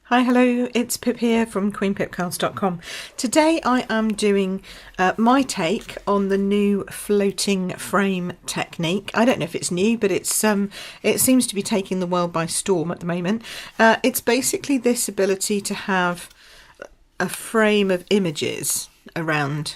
Hi, hello, it's Pip here from queenpipcards.com. Today I am doing my take on the new floating frame technique. I don't know if it's new, but it seems to be taking the world by storm at the moment. It's basically this ability to have a frame of images around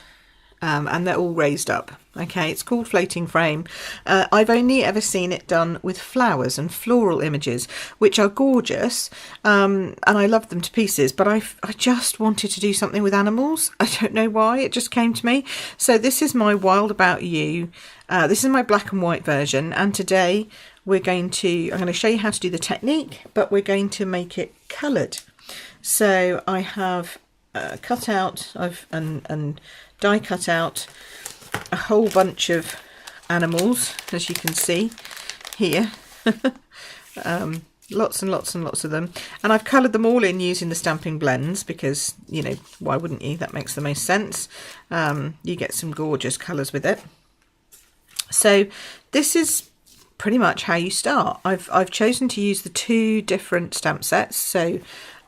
and they're all raised up. Okay, it's called floating frame. I've only ever seen it done with flowers and floral images, which are gorgeous, and I love them to pieces, but I just wanted to do something with animals. I don't know why, it just came to me. So this is my Wild About You. This is my black and white version, and today I'm going to show you how to do the technique, but we're going to make it coloured. So I have cut out and die cut out a whole bunch of animals, as you can see here. Lots and lots and lots of them, and I've coloured them all in using the Stampin Blends because, you know, why wouldn't you? That makes the most sense. You get some gorgeous colours with it. So this is pretty much how you start. I've chosen to use the two different stamp sets, so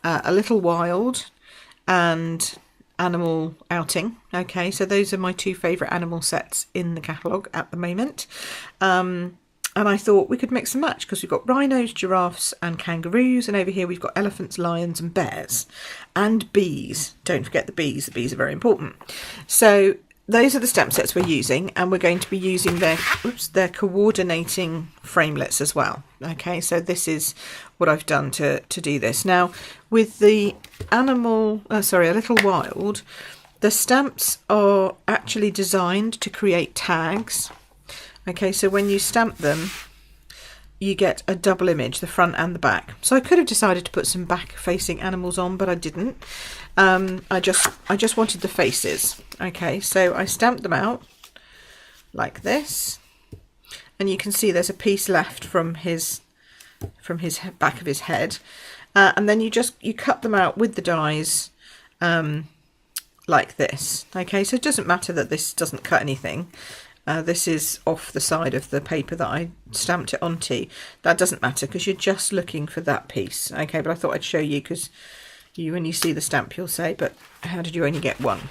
A Little Wild and Animal Outing. Okay, so those are my two favourite animal sets in the catalogue at the moment, and I thought we could mix and match because we've got rhinos, giraffes and kangaroos, and over here we've got elephants, lions and bears and bees. Don't forget the bees are very important. So those are the stamp sets we're using, and we're going to be using their coordinating framelits as well. Okay, so this is what I've done to do this. Now with the A Little Wild, the stamps are actually designed to create tags. Okay, so when you stamp them, you get a double image, the front and the back. So I could have decided to put some back facing animals on, but I didn't. I just wanted the faces. Okay, so I stamped them out like this, and you can see there's a piece left from his back of his head, and then you cut them out with the dies like this. Okay, so it doesn't matter that this doesn't cut anything. This is off the side of the paper that I stamped it onto. That doesn't matter because you're just looking for that piece. Okay, but I thought I'd show you because when you see the stamp you'll say, but how did you only get one?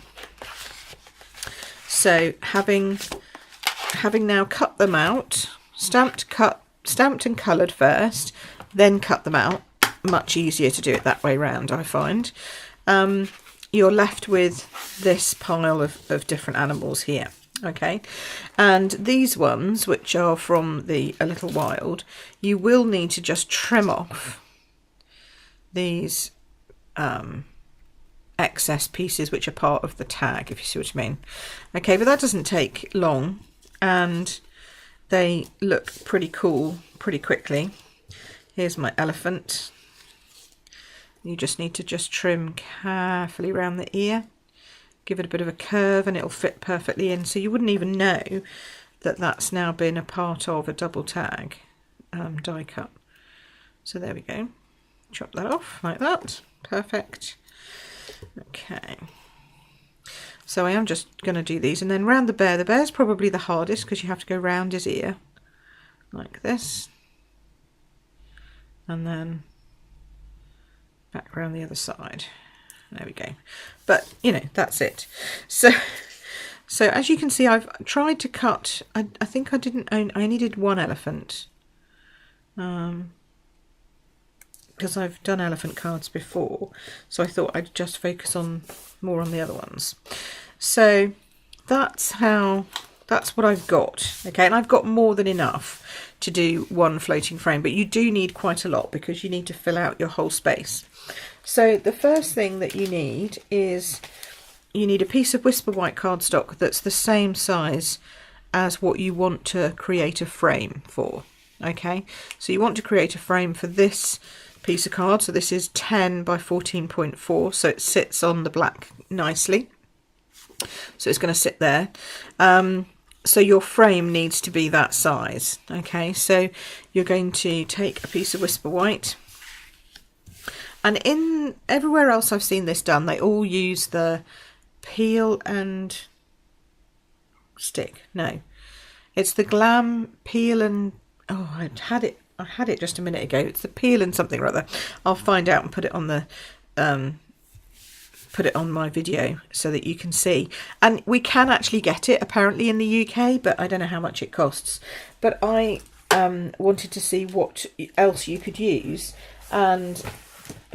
So having now cut them out, stamped and coloured first, then cut them out, much easier to do it that way round, I find. You're left with this pile of different animals here. Okay, and these ones, which are from the A Little Wild, you will need to just trim off these excess pieces which are part of the tag, if you see what I mean. Okay, but that doesn't take long, and they look pretty cool pretty quickly. Here's my elephant. You just need to trim carefully around the ear. Give it a bit of a curve and it'll fit perfectly in, so you wouldn't even know that that's now been a part of a double tag die cut. So there we go, chop that off like that, perfect. Okay, so I am just going to do these, and then round the bear. The bear's probably the hardest because you have to go round his ear like this, and then back around the other side. There we go. But, you know, that's it. So as you can see, I've tried to cut, I think I only did one elephant. Because I've done elephant cards before. So I thought I'd just focus more on the other ones. So that's what I've got. Okay, and I've got more than enough to do one floating frame, but you do need quite a lot because you need to fill out your whole space. So the first thing that you need is you need a piece of Whisper white cardstock that's the same size as what you want to create a frame for. Okay, so you want to create a frame for this piece of card. So this is 10 by 14.4, so it sits on the black nicely. So it's going to sit there. So your frame needs to be that size. Okay, so you're going to take a piece of Whisper white. And in everywhere else I've seen this done, they all use the peel and stick. No, it's the Glam peel and, oh, I I had it just a minute ago. It's the peel and something or other. I'll find out and put it on the put it on my video so that you can see. And we can actually get it apparently in the UK, but I don't know how much it costs. But I wanted to see what else you could use, and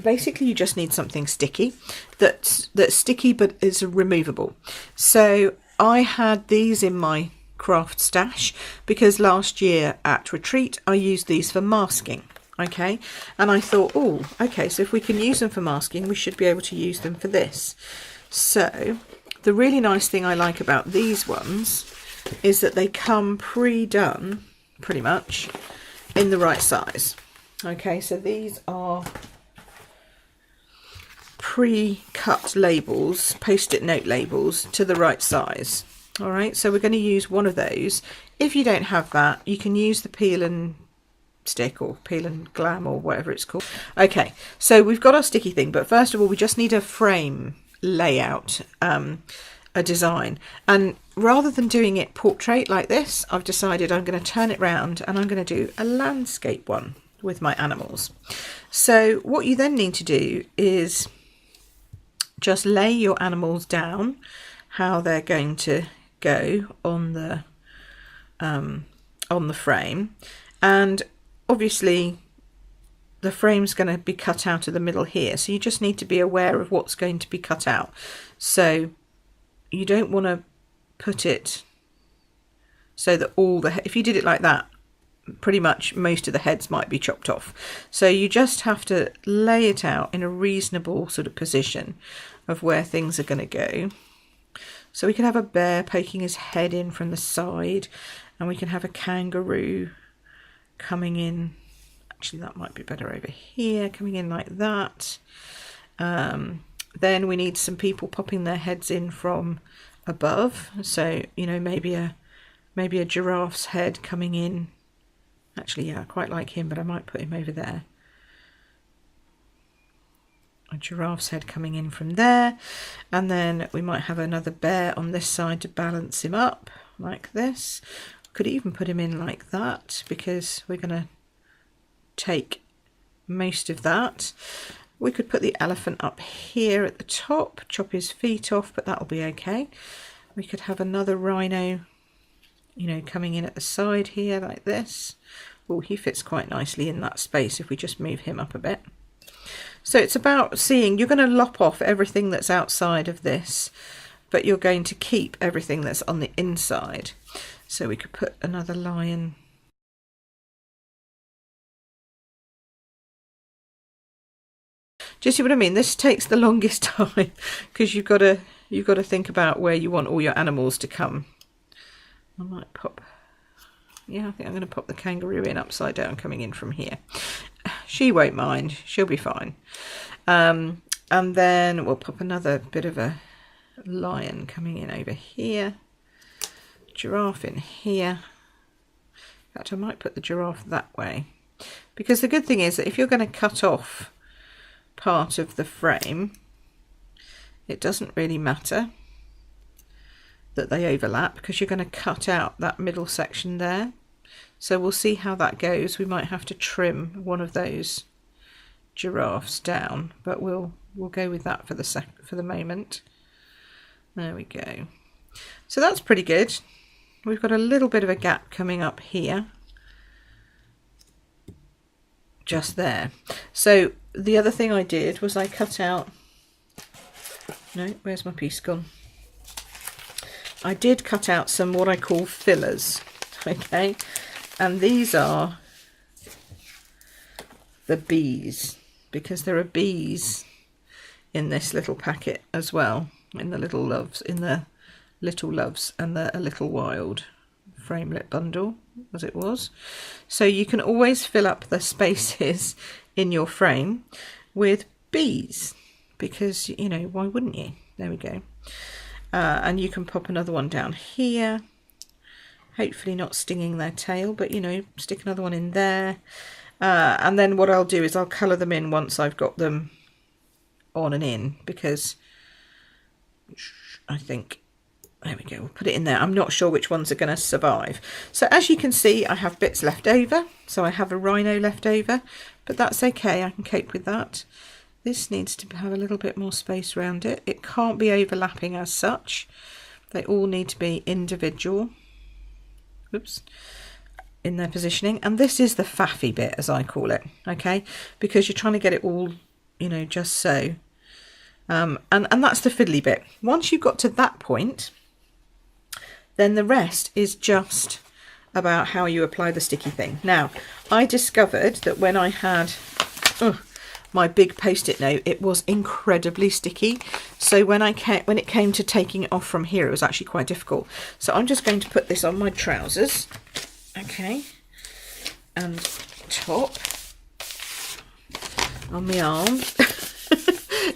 basically you just need something sticky that's sticky but is removable. So I had these in my craft stash because last year at retreat I used these for masking. Okay, and I thought, oh, okay, so if we can use them for masking, we should be able to use them for this. So the really nice thing I like about these ones is that they come pre-done pretty much in the right size. Okay, so these are pre-cut labels, post-it note labels to the right size. All right, so we're going to use one of those. If you don't have that, you can use the peel and stick or peel and glam or whatever it's called. Okay, so we've got our sticky thing, but first of all we just need a frame layout, a design, and rather than doing it portrait like this, I've decided I'm going to turn it round and I'm going to do a landscape one with my animals. So what you then need to do is just lay your animals down how they're going to go on the frame, and obviously the frame's going to be cut out of the middle here, so you just need to be aware of what's going to be cut out. So you don't want to put it so that if you did it like that, pretty much most of the heads might be chopped off. So you just have to lay it out in a reasonable sort of position of where things are going to go. So we can have a bear poking his head in from the side, and we can have a kangaroo coming in. Actually, that might be better over here, coming in like that. Then we need some people popping their heads in from above. So, you know, maybe a giraffe's head coming in. Actually, yeah, I quite like him, but I might put him over there. A giraffe's head coming in from there, and then we might have another bear on this side to balance him up like this. Could even put him in like that because we're going to take most of that. We could put the elephant up here at the top, chop his feet off, but that'll be okay. We could have another rhino, you know, coming in at the side here like this. Oh, he fits quite nicely in that space if we just move him up a bit. So it's about seeing, you're going to lop off everything that's outside of this, but you're going to keep everything that's on the inside. So we could put another lion. Do you see what I mean? This takes the longest time because you've got to think about where you want all your animals to come. I might pop, yeah, I think I'm going to pop the kangaroo in upside down coming in from here. She won't mind, she'll be fine. And then we'll pop another bit of a lion coming in over here. Giraffe in here. In fact, I might put the giraffe that way. Because the good thing is that if you're going to cut off part of the frame, it doesn't really matter that they overlap because you're going to cut out that middle section there. So we'll see how that goes. We might have to trim one of those giraffes down, but we'll go with that for the moment. There we go. So that's pretty good. We've got a little bit of a gap coming up here, just there. So the other thing I did was I cut out, no, where's my piece gone? I did cut out some what I call fillers, okay, and these are the bees, because there are bees in this little packet as well, in the little loves, and the A Little Wild framelit bundle, as it was. So you can always fill up the spaces in your frame with bees, because, you know, why wouldn't you? There we go. And you can pop another one down here, hopefully not stinging their tail, but, you know, stick another one in there. And then what I'll do is I'll colour them in once I've got them on and in, because I think There we go, we'll put it in there. I'm not sure which ones are going to survive. So as you can see, I have bits left over. So I have a rhino left over, but that's okay, I can cope with that. This needs to have a little bit more space around it. It can't be overlapping as such. They all need to be individual. Oops. In their positioning. And this is the faffy bit, as I call it, okay? Because you're trying to get it all, you know, just so. And that's the fiddly bit. Once you've got to that point, then the rest is just about how you apply the sticky thing. Now, I discovered that when I had my big post-it note, it was incredibly sticky. So when it came to taking it off from here, it was actually quite difficult. So I'm just going to put this on my trousers, okay, and top, on my arm.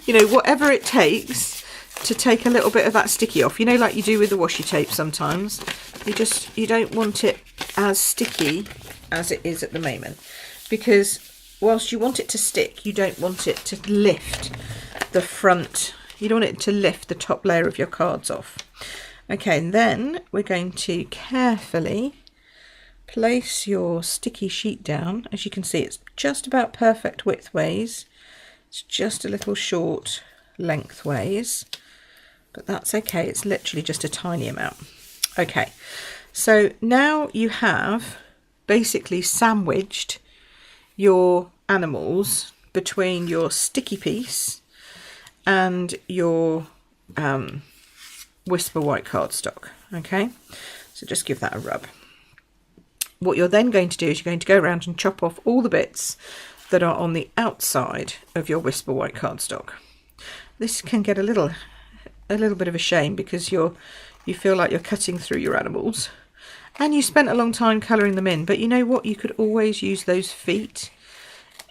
You know, whatever it takes to take a little bit of that sticky off. You know, like you do with the washi tape sometimes. You don't want it as sticky as it is at the moment, because whilst you want it to stick, you don't want it to lift the front. You don't want it to lift the top layer of your cards off. Okay, and then we're going to carefully place your sticky sheet down. As you can see, it's just about perfect widthways. It's just a little short lengthways, but that's okay. It's literally just a tiny amount. Okay, so now you have basically sandwiched your animals between your sticky piece and your Whisper white cardstock. Okay, so just give that a rub. What you're then going to do is you're going to go around and chop off all the bits that are on the outside of your Whisper white cardstock. This can get a little bit of a shame, because you feel like you're cutting through your animals, and you spent a long time colouring them in. But you know what? You could always use those feet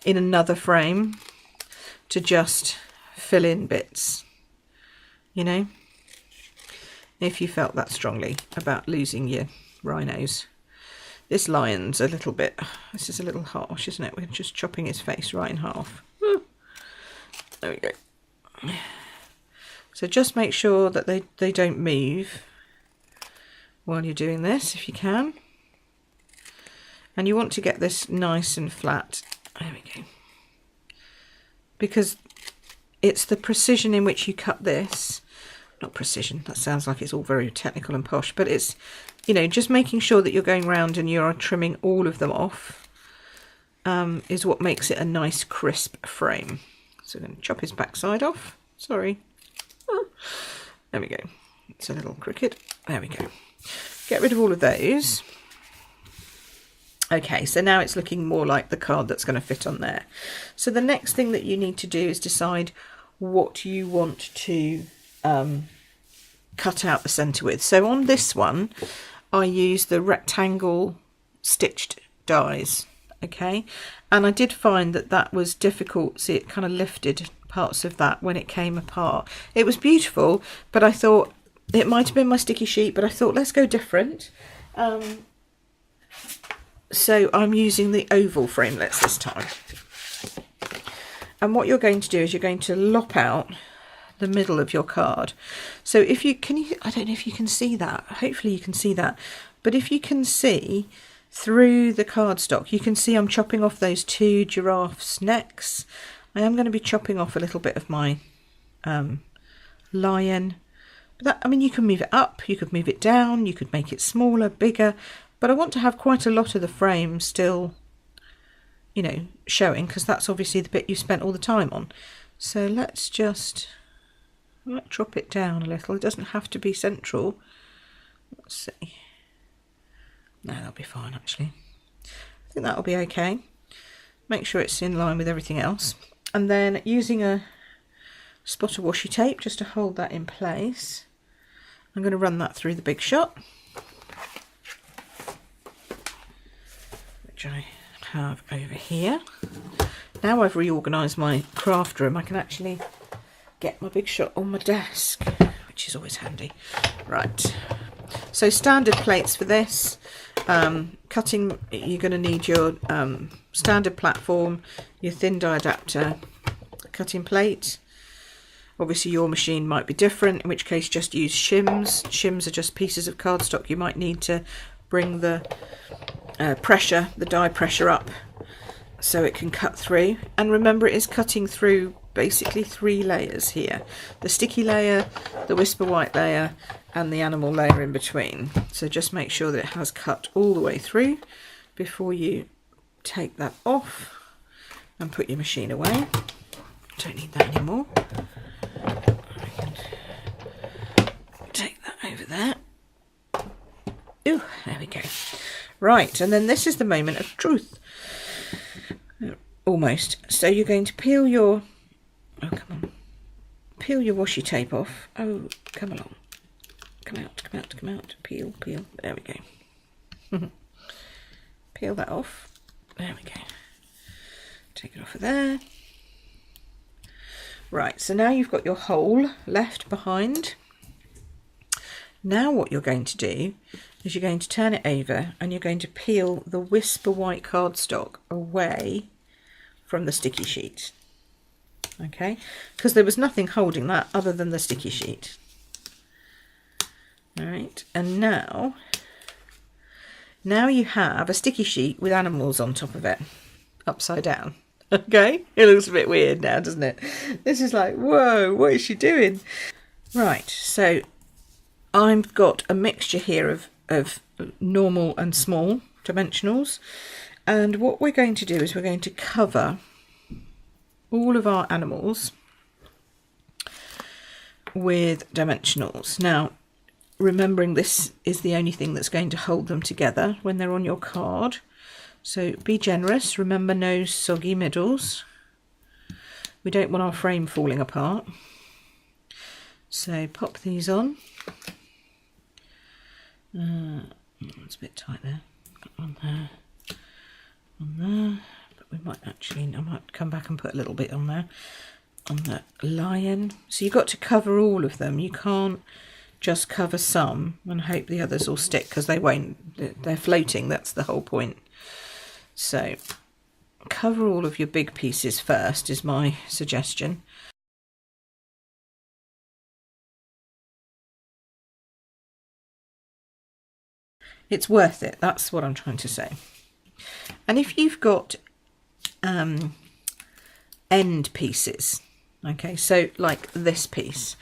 in another frame to just fill in bits, you know, if you felt that strongly about losing your rhinos. This lion's a little bit, this is a little harsh, isn't it? We're just chopping his face right in half. There we go. So just make sure that they don't move while you're doing this, if you can. And you want to get this nice and flat. There we go. Because it's the precision in which you cut this. Not precision, that sounds like it's all very technical and posh, but it's, you know, just making sure that you're going round and you're trimming all of them off is what makes it a nice crisp frame. So I'm going to chop his backside off. Sorry. There we go. It's a little crooked. There we go. Get rid of all of those. Okay, so now it's looking more like the card that's going to fit on there. So the next thing that you need to do is decide what you want to cut out the centre with. So on this one, I use the rectangle stitched dies, okay, and I did find that that was difficult. See, it kind of lifted parts of that when it came apart. It was beautiful, but I thought it might have been my sticky sheet, but I thought let's go different. So I'm using the oval framelits this time. And what you're going to do is you're going to lop out the middle of your card. So if you can, I don't know if you can see that. Hopefully you can see that. But if you can see through the cardstock, you can see I'm chopping off those two giraffes' necks. I am going to be chopping off a little bit of my lion. But that, I mean, you can move it up, you could move it down, you could make it smaller, bigger. But I want to have quite a lot of the frame still, you know, showing, because that's obviously the bit you spent all the time on. So let's just drop it down a little. It doesn't have to be central. Let's see. No, that'll be fine actually. I think that'll be okay. Make sure it's in line with everything else. And then using a spot of washi tape just to hold that in place, I'm going to run that through the big shot, which I have over here. Now I've reorganised my craft room, I can actually get my big shot on my desk, which is always handy. Right, so standard plates for this. Cutting, you're going to need your standard platform, your thin die adapter, cutting plate, Obviously your machine might be different, in which case just use shims. Shims are just pieces of cardstock. You might need to bring the pressure, the die pressure up so it can cut through. And remember, it is cutting through basically 3 layers here. The sticky layer, the Whisper White layer, and the animal layer in between. So just make sure that it has cut all the way through before you take that off and put your machine away. Don't need that anymore. Take that over there. Ooh, there we go. Right, and then this is the moment of truth. Almost. So you're going to peel your... Oh, come on. Peel your washi tape off. Oh, come along. Come out, come out, come out. Peel, peel. There we go. Peel that off. There we go. Take it off of there. Right, so now you've got your hole left behind. Now what you're going to do is you're going to turn it over and you're going to peel the Whisper White cardstock away from the sticky sheet. Okay, because there was nothing holding that other than the sticky sheet. All right, and now you have a sticky sheet with animals on top of it, upside down. Okay, it looks a bit weird now, doesn't it? This is like, whoa, what is she doing? Right, so I've got a mixture here of normal and small dimensionals, and what we're going to do is we're going to cover all of our animals with dimensionals. Now, remembering this is the only thing that's going to hold them together when they're on your card. So be generous, remember no soggy middles. We don't want our frame falling apart. So pop these on. It's a bit tight there. On there, on there. But we might actually, I might come back and put a little bit on there. On the lion. So you've got to cover all of them. You can't just cover some and hope the others will stick, because they won't. They're floating, that's the whole point. So cover all of your big pieces first is my suggestion. It's worth it, that's what I'm trying to say. And if you've got end pieces, okay, so like this piece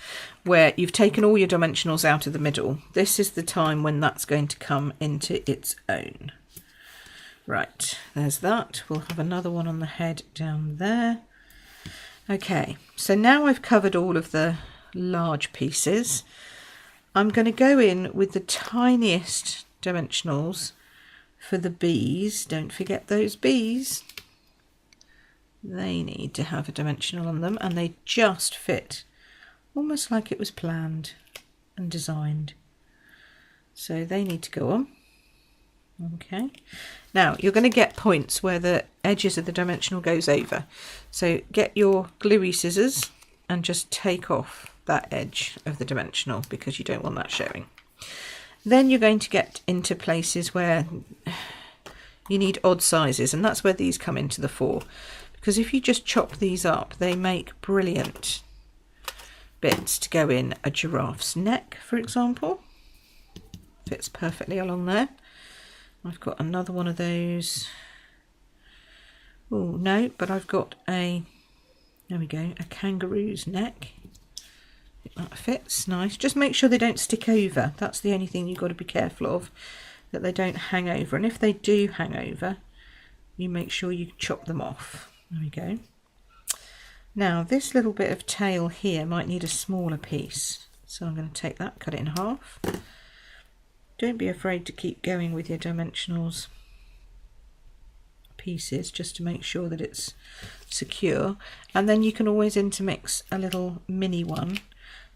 where you've taken all your dimensionals out of the middle, this is the time when that's going to come into its own. Right, there's that. We'll have another one on the head down there. Okay, so now I've covered all of the large pieces. I'm going to go in with the tiniest dimensionals for the bees. Don't forget those bees. They need to have a dimensional on them, and they just fit almost like it was planned and designed. So they need to go on. Okay, now you're going to get points where the edges of the dimensional goes over. So get your gluey scissors and just take off that edge of the dimensional, because you don't want that showing. Then you're going to get into places where you need odd sizes, and that's where these come into the fore. Because if you just chop these up, they make brilliant bits to go in a giraffe's neck, for example. Fits perfectly along there. I've got another one of those. Oh, no, but I've got a, there we go, a kangaroo's neck. That fits nice. Just make sure they don't stick over. That's the only thing you've got to be careful of, that they don't hang over. And if they do hang over, you make sure you chop them off. There we go. Now, this little bit of tail here might need a smaller piece. So I'm going to take that, cut it in half. Don't be afraid to keep going with your dimensionals pieces, just to make sure that it's secure. And then you can always intermix a little mini one.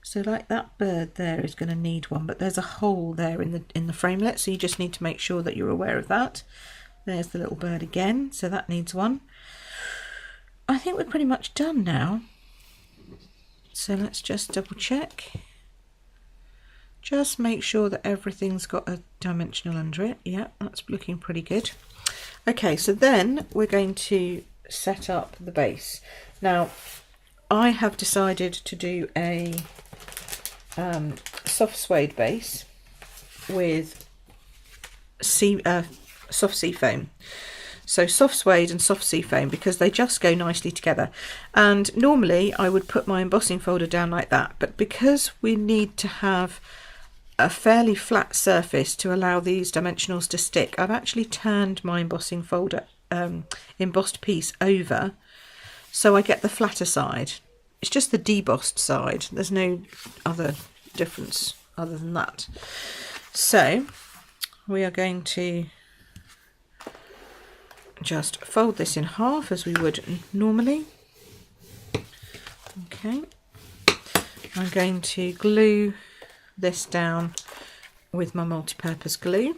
So like that bird there is going to need one, but there's a hole there in the framelit, so you just need to make sure that you're aware of that. There's the little bird again, so that needs one. I think we're pretty much done now. So let's just double check. Just make sure that everything's got a dimensional under it. Yeah, that's looking pretty good. Okay, so then we're going to set up the base. Now, I have decided to do a soft suede base with soft sea foam. So soft suede and soft sea foam, because they just go nicely together. And normally I would put my embossing folder down like that, but because we need to have a fairly flat surface to allow these dimensionals to stick, I've actually turned my embossing folder, embossed piece over, so I get the flatter side. It's just the debossed side. There's no other difference other than that. So we are going to just fold this in half as we would normally. Okay, I'm going to glue this down with my multi-purpose glue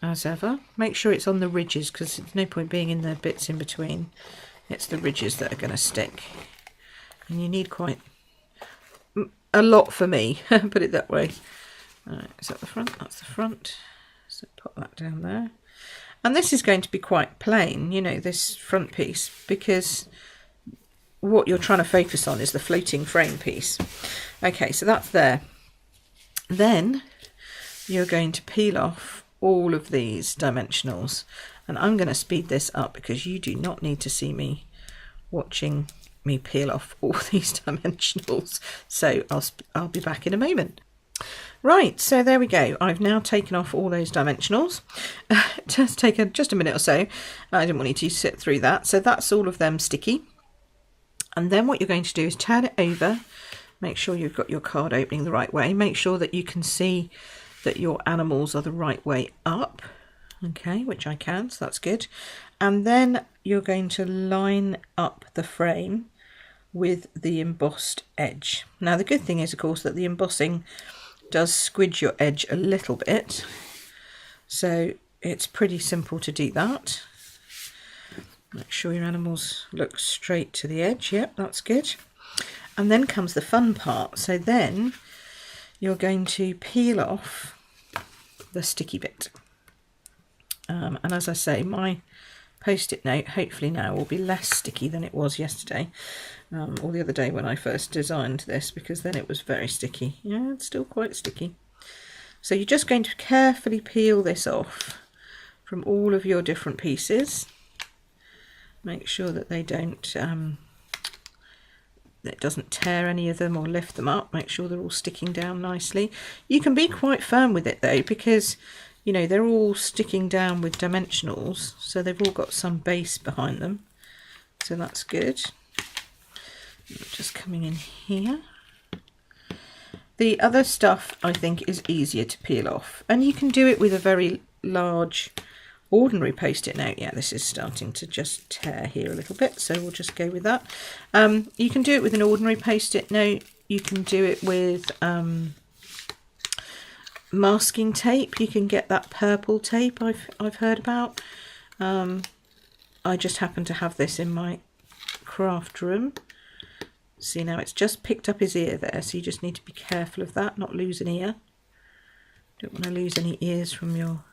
as ever. Make sure it's on the ridges, because there's no point being in the bits in between. It's the ridges that are going to stick, and you need quite a lot for me, put it that way. Alright, is that the front? That's the front. So pop that down there. And this is going to be quite plain, you know, this front piece, because what you're trying to focus on is the floating frame piece. Okay, so that's there. Then you're going to peel off all of these dimensionals, and I'm going to speed this up because you do not need to see me watching me peel off all these dimensionals. So I'll be back in a moment. Right, so there we go. I've now taken off all those dimensionals. It does take just a minute or so. I didn't want you to sit through that. So that's all of them sticky. And then what you're going to do is turn it over. Make sure you've got your card opening the right way. Make sure that you can see that your animals are the right way up. Okay, which I can, so that's good. And then you're going to line up the frame with the embossed edge. Now the good thing is, of course, that the embossing does squidge your edge a little bit, so it's pretty simple to do that. Make sure your animals look straight to the edge. Yep, that's good. And then comes the fun part. So then you're going to peel off the sticky bit. And as I say, my post-it note hopefully now will be less sticky than it was yesterday, or the other day when I first designed this, because then it was very sticky. Yeah, it's still quite sticky. So you're just going to carefully peel this off from all of your different pieces. Make sure that they don't, it doesn't tear any of them or lift them up. Make sure they're all sticking down nicely. You can be quite firm with it though, because you know they're all sticking down with dimensionals, so they've all got some base behind them. So that's good. Just coming in here. The other stuff I think is easier to peel off, and you can do it with a very large ordinary post-it note. Yeah, this is starting to just tear here a little bit, so we'll just go with that. You can do it with an ordinary post-it note. You can do it with masking tape. You can get that purple tape I've heard about. I just happen to have this in my craft room. See, now it's just picked up his ear there, so you just need to be careful of that, not lose an ear. Don't want to lose any ears from your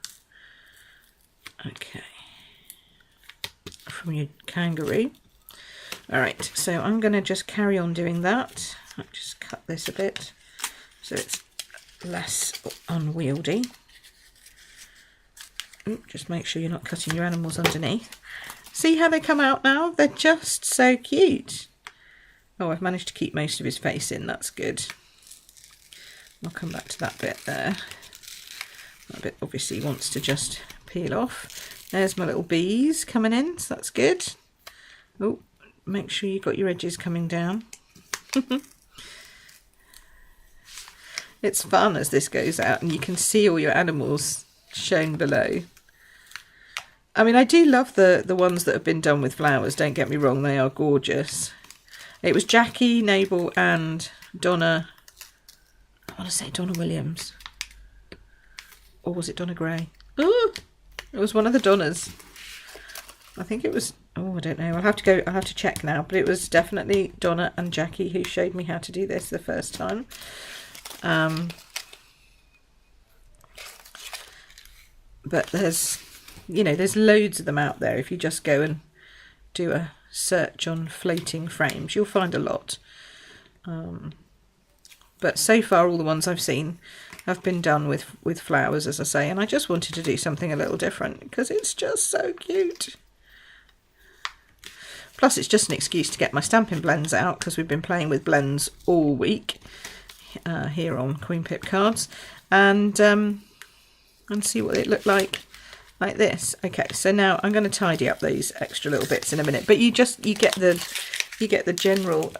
from your kangaroo. Alright, so I'm going to just carry on doing that. I'll just cut this a bit so it's less unwieldy. Ooh, just make sure you're not cutting your animals underneath. See how they come out now? They're just so cute. Oh, I've managed to keep most of his face in, that's good. I'll come back to that bit there. That bit obviously wants to just peel off. There's my little bees coming in, so that's good. Oh, make sure you've got your edges coming down. It's fun as this goes out and you can see all your animals shown below. I mean, I do love the ones that have been done with flowers, don't get me wrong, they are gorgeous. It was Jackie, Nabel and Donna, I want to say Donna Williams. Or was it Donna Gray? Oh, it was one of the Donnas. I think it was, oh, I don't know. I'll have to check now, but it was definitely Donna and Jackie who showed me how to do this the first time. But there's, you know, there's loads of them out there if you just go and do a search on floating frames, you'll find a lot. But so far all the ones I've seen have been done with flowers, as I say, and I just wanted to do something a little different because it's just so cute. Plus it's just an excuse to get my Stampin' Blends out because we've been playing with blends all week here on Queen Pip cards, and see what it looked like this. Okay, so now I'm going to tidy up these extra little bits in a minute, but you get the general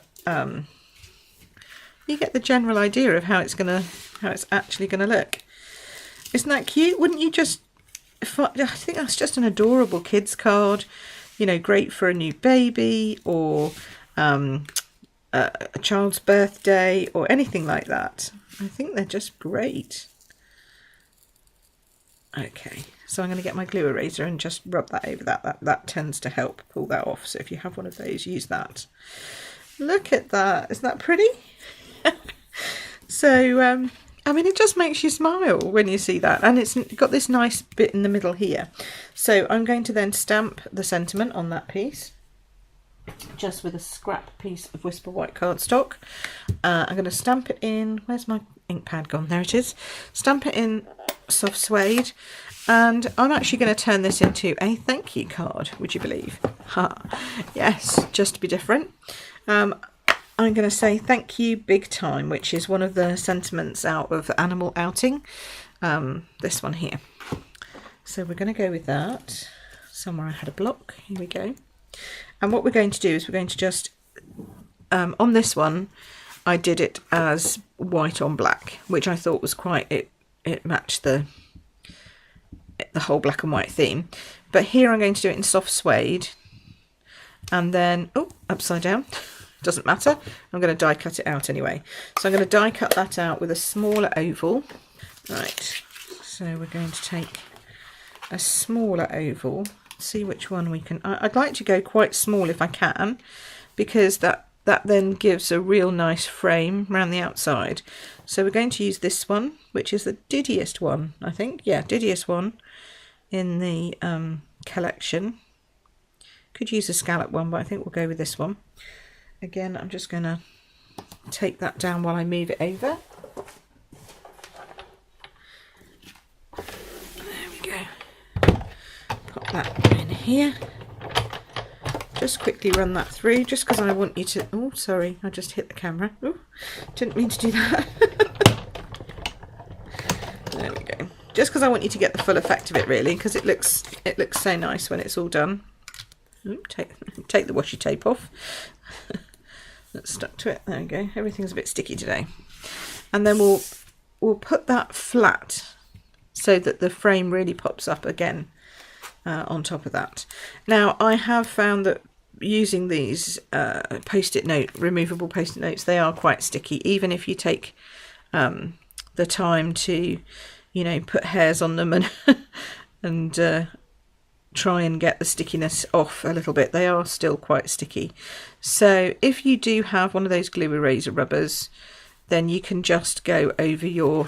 idea of how it's actually gonna look. Isn't that cute? Wouldn't you just? I think that's just an adorable kids card. You know, great for a new baby or a child's birthday or anything like that. I think they're just great. Okay, so I'm going to get my glue eraser and just rub that over that. That tends to help pull that off. So if you have one of those, use that. Look at that. Isn't that pretty? So, I mean, it just makes you smile when you see that. And it's got this nice bit in the middle here. So I'm going to then stamp the sentiment on that piece, just with a scrap piece of Whisper White cardstock. I'm going to stamp it in, where's my ink pad gone? There it is. Stamp it in soft suede, and I'm actually going to turn this into a thank you card, would you believe? Yes, just to be different. I'm going to say thank you big time, which is one of the sentiments out of Animal Outing, this one here. So we're going to go with that. Somewhere I had a block, here we go. And what we're going to do is we're going to just, on this one, I did it as white on black, which I thought was quite, it matched the whole black and white theme. But here I'm going to do it in soft suede, and then, oh, upside down, doesn't matter. I'm going to die cut it out anyway. So I'm going to die cut that out with a smaller oval. Right, so we're going to take a smaller oval, see which one we can, I'd like to go quite small if I can, because that then gives a real nice frame around the outside. So we're going to use this one, which is the diddiest one, I think. Yeah, diddiest one in the collection. Could use a scallop one, but I think we'll go with this one. Again, I'm just going to take that down while I move it over. There we go. Pop that in here. Just quickly run that through, just because I want you to... Oh, sorry, I just hit the camera. Oh, didn't mean to do that. There we go. Just because I want you to get the full effect of it, really, because it looks so nice when it's all done. Ooh, take the washi tape off. That's stuck to it. There we go. Everything's a bit sticky today. And then we'll put that flat so that the frame really pops up again on top of that. Now, I have found that using these removable post-it notes, they are quite sticky, even if you take the time to, you know, put hairs on them and try and get the stickiness off a little bit. They are still quite sticky. So if you do have one of those glue eraser rubbers, then you can just go over your,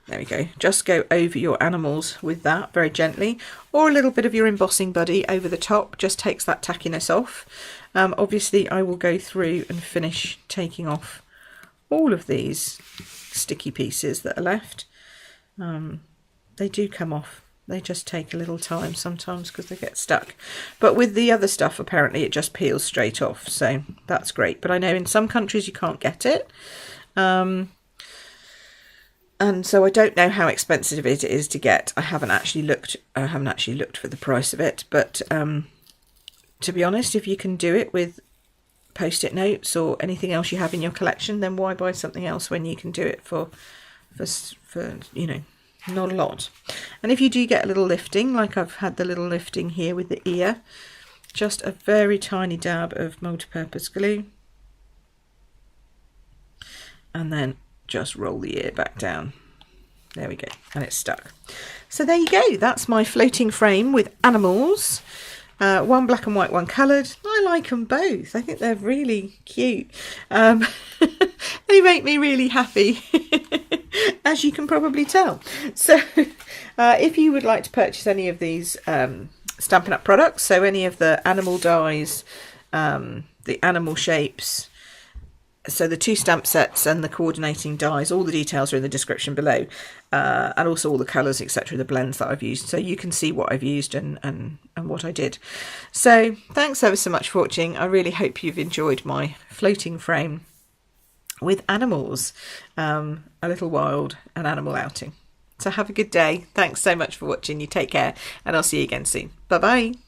there we go, just go over your animals with that very gently, or a little bit of your embossing buddy over the top, just takes that tackiness off. Obviously I will go through and finish taking off all of these sticky pieces that are left. They do come off. They just take a little time sometimes because they get stuck. But with the other stuff, apparently it just peels straight off. So that's great. But I know in some countries you can't get it. And so I don't know how expensive it is to get. I haven't actually looked for the price of it. But to be honest, if you can do it with post-it notes or anything else you have in your collection, then why buy something else when you can do it for you know, not a lot. And if you do get a little lifting, like I've had the little lifting here with the ear, just a very tiny dab of multi-purpose glue, and then just roll the ear back down. There we go, and it's stuck. So there you go, that's my floating frame with animals. One black and white, one coloured. I like them both. I think they're really cute. They make me really happy, as you can probably tell. So if you would like to purchase any of these Stampin' Up products, so any of the animal dies, the animal shapes, so the 2 stamp sets and the coordinating dies, all the details are in the description below, and also all the colours, etc., the blends that I've used, so you can see what I've used and what I did. So thanks ever so much for watching. I really hope you've enjoyed my floating frame with animals, a little wild, an animal outing. So have a good day. Thanks so much for watching. You take care, and I'll see you again soon. Bye bye.